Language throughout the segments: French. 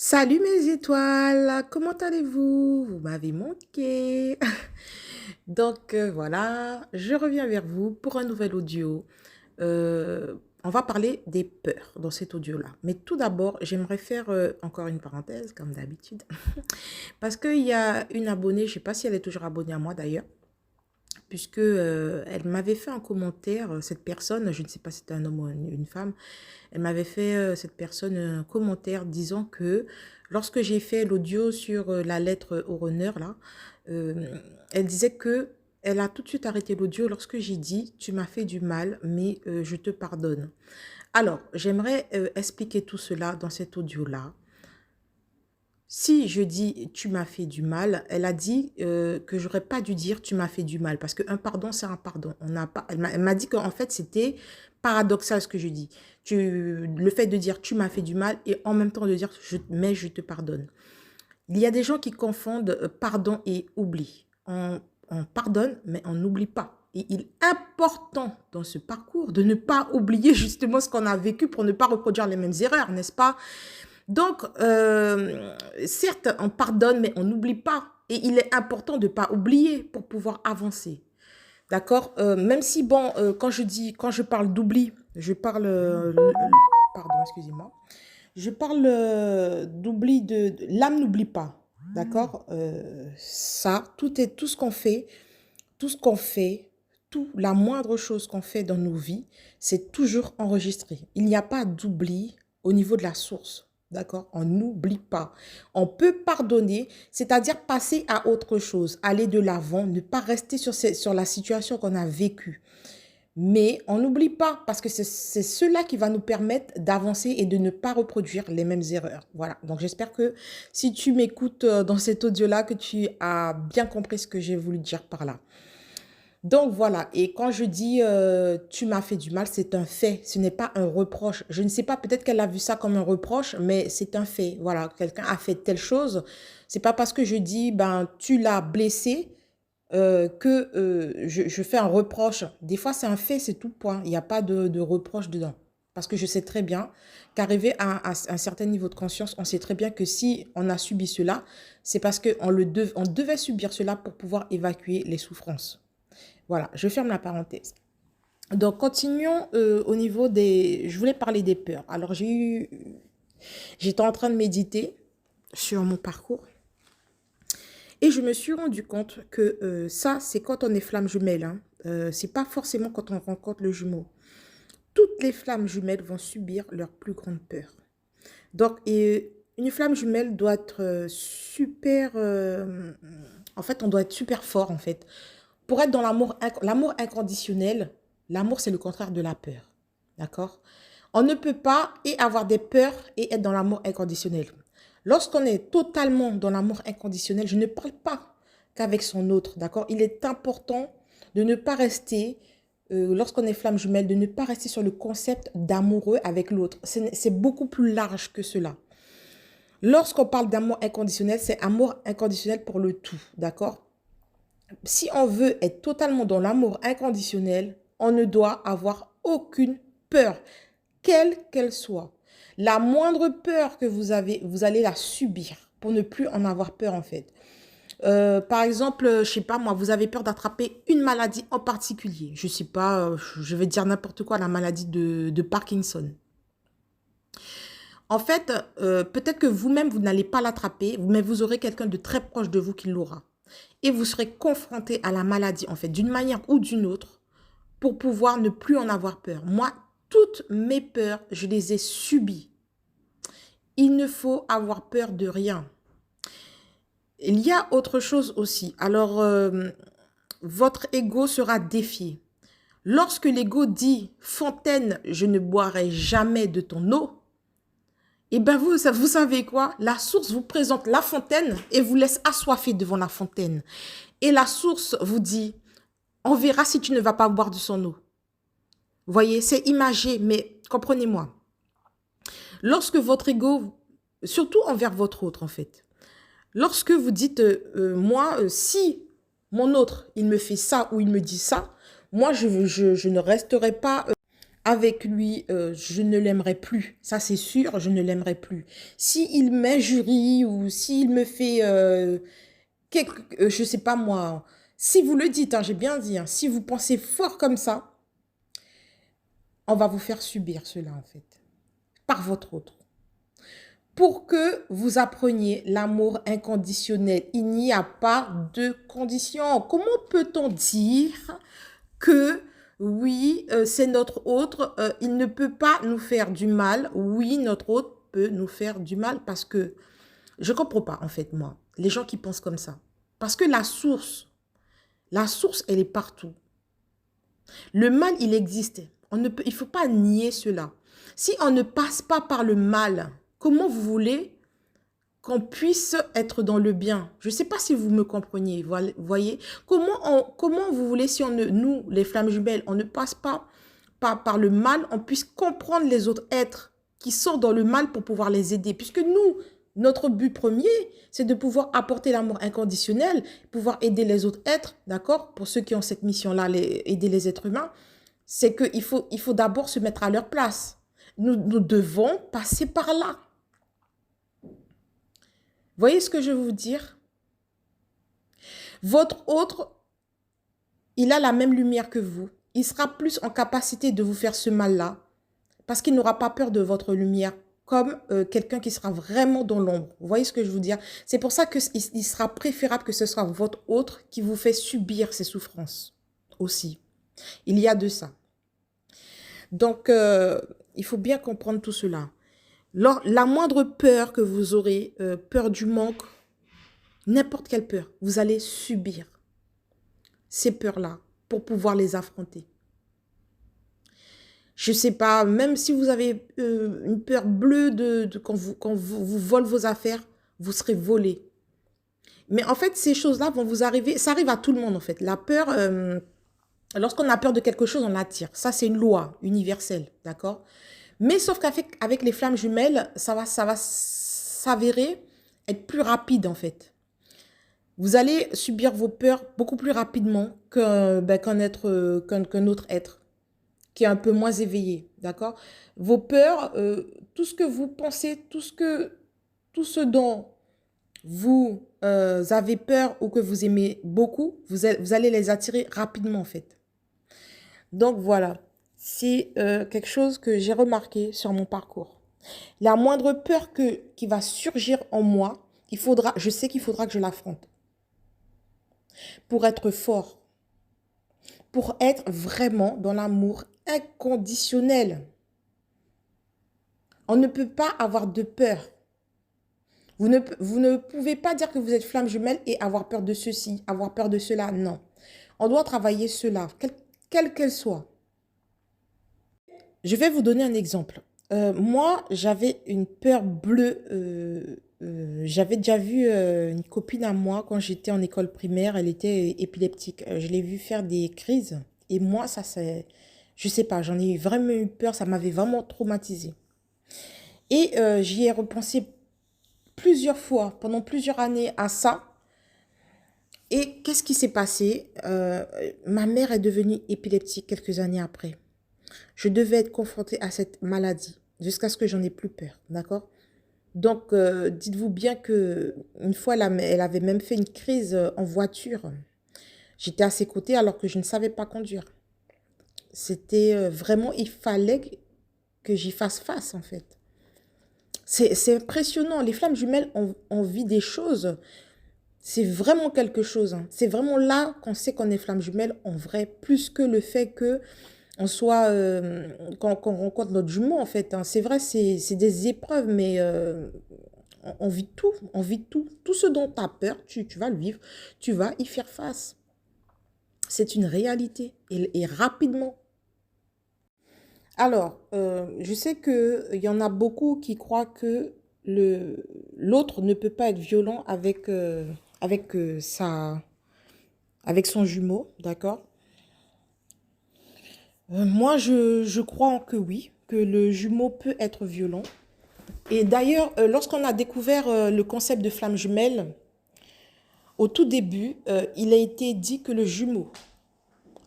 Salut mes étoiles, comment allez-vous? Vous m'avez manqué. Voilà, je reviens vers vous pour un nouvel audio. On va parler des peurs dans cet audio-là. Mais tout d'abord, j'aimerais faire encore une parenthèse, comme d'habitude. Parce qu'il y a une abonnée, je ne sais pas si elle est toujours abonnée à moi d'ailleurs, puisque elle m'avait fait un commentaire, cette personne, je ne sais pas si c'était un homme ou une femme, elle m'avait fait, cette personne, un commentaire disant que lorsque j'ai fait l'audio sur la lettre au honneur, là, elle disait que elle a tout de suite arrêté l'audio lorsque j'ai dit, tu m'as fait du mal, mais je te pardonne. Alors, j'aimerais expliquer tout cela dans cet audio-là. Si je dis tu m'as fait du mal, elle a dit que j'aurais pas dû dire tu m'as fait du mal parce qu'un pardon c'est un pardon. On n'a pas. Elle m'a dit qu'en fait c'était paradoxal ce que je dis. Le fait de dire tu m'as fait du mal et en même temps de dire mais je te pardonne. Il y a des gens qui confondent pardon et oubli. On pardonne mais on n'oublie pas. Et il est important dans ce parcours de ne pas oublier justement ce qu'on a vécu pour ne pas reproduire les mêmes erreurs, n'est-ce pas? Donc, certes, on pardonne, mais on n'oublie pas. Et il est important de ne pas oublier pour pouvoir avancer. D'accord. Même si, bon, quand je parle d'oubli, je parle, pardon, excusez-moi, je parle d'oubli l'âme n'oublie pas. D'accord. Ça, tout tout ce qu'on fait, la moindre chose qu'on fait dans nos vies, c'est toujours enregistré. Il n'y a pas d'oubli au niveau de la source. D'accord? On n'oublie pas. On peut pardonner, c'est-à-dire passer à autre chose, aller de l'avant, ne pas rester sur la situation qu'on a vécue. Mais on n'oublie pas parce que c'est cela qui va nous permettre d'avancer et de ne pas reproduire les mêmes erreurs. Voilà. Donc, j'espère que si tu m'écoutes dans cet audio-là, que tu as bien compris ce que j'ai voulu dire par là. Donc voilà, et quand je dis tu m'as fait du mal, c'est un fait, ce n'est pas un reproche. Je ne sais pas, peut-être qu'elle a vu ça comme un reproche, mais c'est un fait. Voilà, quelqu'un a fait telle chose. C'est pas parce que je dis ben tu l'as blessé que je fais un reproche. Des fois, c'est un fait, c'est tout point. Il n'y a pas de reproche dedans. Parce que je sais très bien qu'arrivé à un certain niveau de conscience, on sait très bien que si on a subi cela, c'est parce qu'on on devait subir cela pour pouvoir évacuer les souffrances. Voilà, je ferme la parenthèse. Donc, continuons au niveau des... Je voulais parler des peurs. Alors, j'étais en train de méditer sur mon parcours et je me suis rendu compte que ça, c'est quand on est flamme jumelle. Hein. C'est pas forcément quand on rencontre le jumeau. Toutes les flammes jumelles vont subir leur plus grande peur. Donc, une flamme jumelle doit être super... en fait, on doit être super fort, en fait. Pour être dans l'amour inconditionnel, l'amour, c'est le contraire de la peur. D'accord? On ne peut pas et avoir des peurs et être dans l'amour inconditionnel. Lorsqu'on est totalement dans l'amour inconditionnel, je ne parle pas qu'avec son autre. D'accord? Il est important de ne pas rester, lorsqu'on est flamme jumelle, de ne pas rester sur le concept d'amoureux avec l'autre. C'est beaucoup plus large que cela. Lorsqu'on parle d'amour inconditionnel, c'est amour inconditionnel pour le tout. D'accord? Si on veut être totalement dans l'amour inconditionnel, on ne doit avoir aucune peur, quelle qu'elle soit. La moindre peur que vous avez, vous allez la subir pour ne plus en avoir peur en fait. Par exemple, je sais pas moi, vous avez peur d'attraper une maladie en particulier. Je sais pas, je vais dire n'importe quoi, la maladie de Parkinson. En fait, peut-être que vous-même, vous n'allez pas l'attraper, mais vous aurez quelqu'un de très proche de vous qui l'aura. Et vous serez confronté à la maladie, en fait, d'une manière ou d'une autre, pour pouvoir ne plus en avoir peur. Moi, toutes mes peurs, je les ai subies. Il ne faut avoir peur de rien. Il y a autre chose aussi. Alors, votre ego sera défié. Lorsque l'ego dit « Fontaine, je ne boirai jamais de ton eau », et bien vous savez quoi? La source vous présente la fontaine et vous laisse assoiffé devant la fontaine. Et la source vous dit, on verra si tu ne vas pas boire de son eau. Vous voyez, c'est imagé, mais comprenez-moi. Lorsque votre ego, surtout envers votre autre en fait, lorsque vous dites, si mon autre, il me fait ça ou il me dit ça, moi, je ne resterai pas avec lui, je ne l'aimerai plus. Ça, c'est sûr, je ne l'aimerai plus. S'il m'injurie ou s'il me fait, je sais pas moi, si vous le dites, hein, j'ai bien dit, hein, si vous pensez fort comme ça, on va vous faire subir cela, en fait, par votre autre. Pour que vous appreniez l'amour inconditionnel, il n'y a pas de condition. Comment peut-on dire que oui, c'est notre autre, il ne peut pas nous faire du mal. Oui, notre autre peut nous faire du mal parce que je ne comprends pas en fait moi, les gens qui pensent comme ça. Parce que la source, elle est partout. Le mal, il existe. Il ne faut pas nier cela. Si on ne passe pas par le mal, comment vous voulez qu'on puisse être dans le bien? Je ne sais pas si vous me compreniez, voyez. Comment vous voulez, si nous, les flammes jumelles, on ne passe pas par le mal, on puisse comprendre les autres êtres qui sont dans le mal pour pouvoir les aider. Puisque nous, notre but premier, c'est de pouvoir apporter l'amour inconditionnel, pouvoir aider les autres êtres, d'accord? Pour ceux qui ont cette mission-là, aider les êtres humains, c'est qu'il faut d'abord se mettre à leur place. Nous devons passer par là. Voyez ce que je veux vous dire? Votre autre, il a la même lumière que vous. Il sera plus en capacité de vous faire ce mal-là parce qu'il n'aura pas peur de votre lumière comme quelqu'un qui sera vraiment dans l'ombre. Vous voyez ce que je veux dire? C'est pour ça qu'il sera préférable que ce soit votre autre qui vous fait subir ces souffrances aussi. Il y a de ça. Donc, il faut bien comprendre tout cela. La moindre peur que vous aurez, peur du manque, n'importe quelle peur, vous allez subir ces peurs-là pour pouvoir les affronter. Je ne sais pas, même si vous avez une peur bleue quand vous volez vos affaires, vous serez volé. Mais en fait, ces choses-là vont vous arriver, ça arrive à tout le monde en fait. La peur, lorsqu'on a peur de quelque chose, on l'attire. Ça, c'est une loi universelle, d'accord? Mais sauf qu'avec les flammes jumelles, ça va s'avérer être plus rapide en fait. Vous allez subir vos peurs beaucoup plus rapidement qu'un autre être qui est un peu moins éveillé, d'accord? Vos peurs, tout ce que vous pensez, tout ce dont vous avez peur ou que vous aimez beaucoup, vous allez les attirer rapidement en fait. Donc voilà, c'est quelque chose que j'ai remarqué sur mon parcours. La moindre peur qui va surgir en moi, je sais qu'il faudra que je l'affronte pour être fort, pour être vraiment dans l'amour inconditionnel. On ne peut pas avoir de peur. Vous ne pouvez pas dire que vous êtes flamme jumelle et avoir peur de ceci, avoir peur de cela. Non. On doit travailler cela, quelle qu'elle soit. Je vais vous donner un exemple. Moi, j'avais une peur bleue. J'avais déjà vu une copine à moi quand j'étais en école primaire. Elle était épileptique. Je l'ai vue faire des crises. Et moi, ça, c'est... Je sais pas, j'en ai vraiment eu peur. Ça m'avait vraiment traumatisée. Et j'y ai repensé plusieurs fois, pendant plusieurs années à ça. Et qu'est-ce qui s'est passé? Ma mère est devenue épileptique quelques années après. Je devais être confrontée à cette maladie jusqu'à ce que j'en ai plus peur, d'accord? Donc, dites-vous bien que une fois, elle avait même fait une crise en voiture. J'étais à ses côtés alors que je ne savais pas conduire. C'était vraiment, il fallait que j'y fasse face, en fait. C'est impressionnant. Les flammes jumelles, on vit des choses. C'est vraiment quelque chose. Hein. C'est vraiment là qu'on sait qu'on est flamme jumelle en vrai, plus que le fait que on soit, qu'on rencontre notre jumeau en fait. Hein. C'est vrai, c'est des épreuves, mais on vit tout. On vit tout. Tout ce dont tu as peur, tu vas le vivre. Tu vas y faire face. C'est une réalité et rapidement. Alors, je sais qu'il y en a beaucoup qui croient que l'autre ne peut pas être violent avec son jumeau, d'accord? Moi, je crois que oui, que le jumeau peut être violent. Et d'ailleurs, lorsqu'on a découvert le concept de flamme jumelle, au tout début, il a été dit que le jumeau,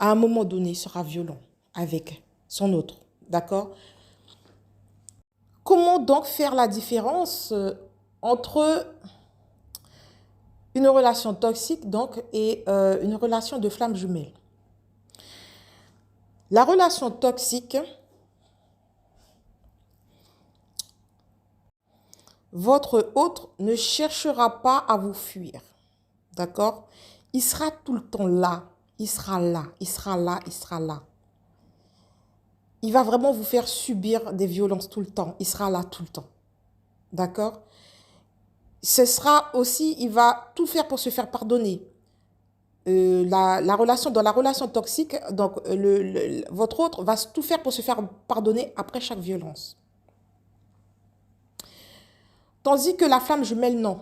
à un moment donné, sera violent avec son autre. D'accord? Comment donc faire la différence entre une relation toxique donc, et une relation de flamme jumelle? La relation toxique, votre hôte ne cherchera pas à vous fuir. D'accord? Il sera tout le temps là. Il sera là, il sera là, il sera là. Il va vraiment vous faire subir des violences tout le temps. Il sera là tout le temps. D'accord? Ce sera aussi, il va tout faire pour se faire pardonner. Dans la relation toxique, donc votre autre va tout faire pour se faire pardonner après chaque violence. Tandis que la flamme jumelle, non.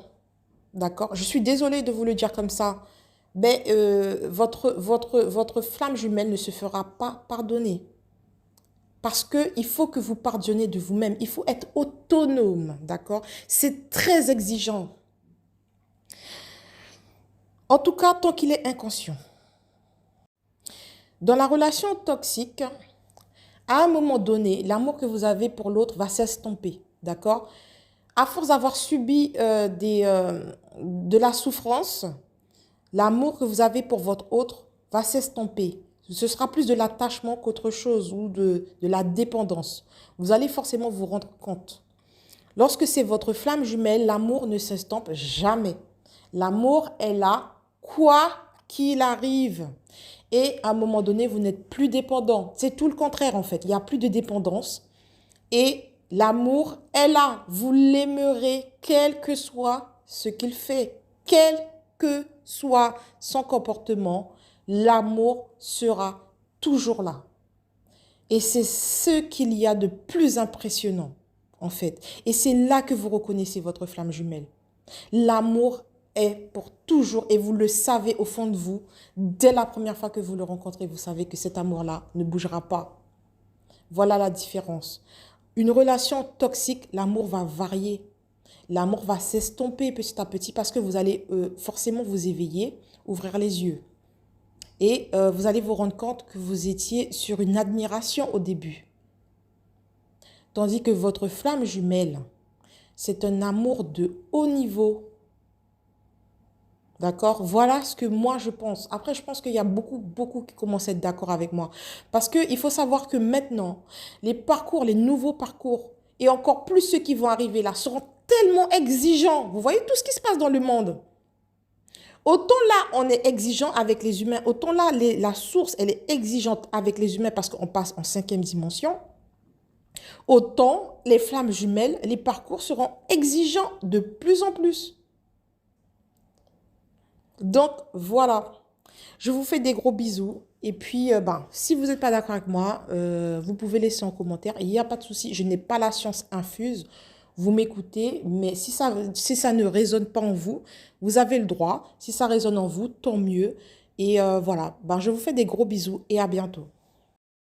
D'accord? Je suis désolée de vous le dire comme ça. Mais votre flamme jumelle ne se fera pas pardonner. Parce qu'il faut que vous pardonniez de vous-même. Il faut être autonome. D'accord? C'est très exigeant. En tout cas, tant qu'il est inconscient. Dans la relation toxique, à un moment donné, l'amour que vous avez pour l'autre va s'estomper. D'accord? À force d'avoir subi de la souffrance, l'amour que vous avez pour votre autre va s'estomper. Ce sera plus de l'attachement qu'autre chose ou de la dépendance. Vous allez forcément vous rendre compte. Lorsque c'est votre flamme jumelle, l'amour ne s'estompe jamais. L'amour est là, quoi qu'il arrive. Et à un moment donné, vous n'êtes plus dépendant. C'est tout le contraire en fait. Il n'y a plus de dépendance. Et l'amour est là. Vous l'aimerez quel que soit ce qu'il fait. Quel que soit son comportement, l'amour sera toujours là. Et c'est ce qu'il y a de plus impressionnant, en fait. Et c'est là que vous reconnaissez votre flamme jumelle. L'amour est pour toujours et vous le savez au fond de vous. Dès la première fois que vous le rencontrez, vous savez que cet amour-là ne bougera pas. Voilà la différence. Une relation toxique, l'amour va varier. L'amour va s'estomper petit à petit parce que vous allez forcément vous éveiller, ouvrir les yeux. Et vous allez vous rendre compte que vous étiez sur une admiration au début. Tandis que votre flamme jumelle, c'est un amour de haut niveau. D'accord? Voilà ce que moi je pense. Après, je pense qu'il y a beaucoup qui commencent à être d'accord avec moi. Parce qu'il faut savoir que maintenant, les parcours, les nouveaux parcours, et encore plus ceux qui vont arriver là, seront tellement exigeants. Vous voyez tout ce qui se passe dans le monde. Autant là, on est exigeant avec les humains, autant là, la source, elle est exigeante avec les humains parce qu'on passe en 5e dimension. Autant les flammes jumelles, les parcours seront exigeants de plus en plus. Donc, voilà. Je vous fais des gros bisous. Et puis, si vous n'êtes pas d'accord avec moi, vous pouvez laisser en commentaire. Il n'y a pas de souci. Je n'ai pas la science infuse. Vous m'écoutez. Mais si ça ne résonne pas en vous, vous avez le droit. Si ça résonne en vous, tant mieux. Et voilà. Je vous fais des gros bisous et à bientôt.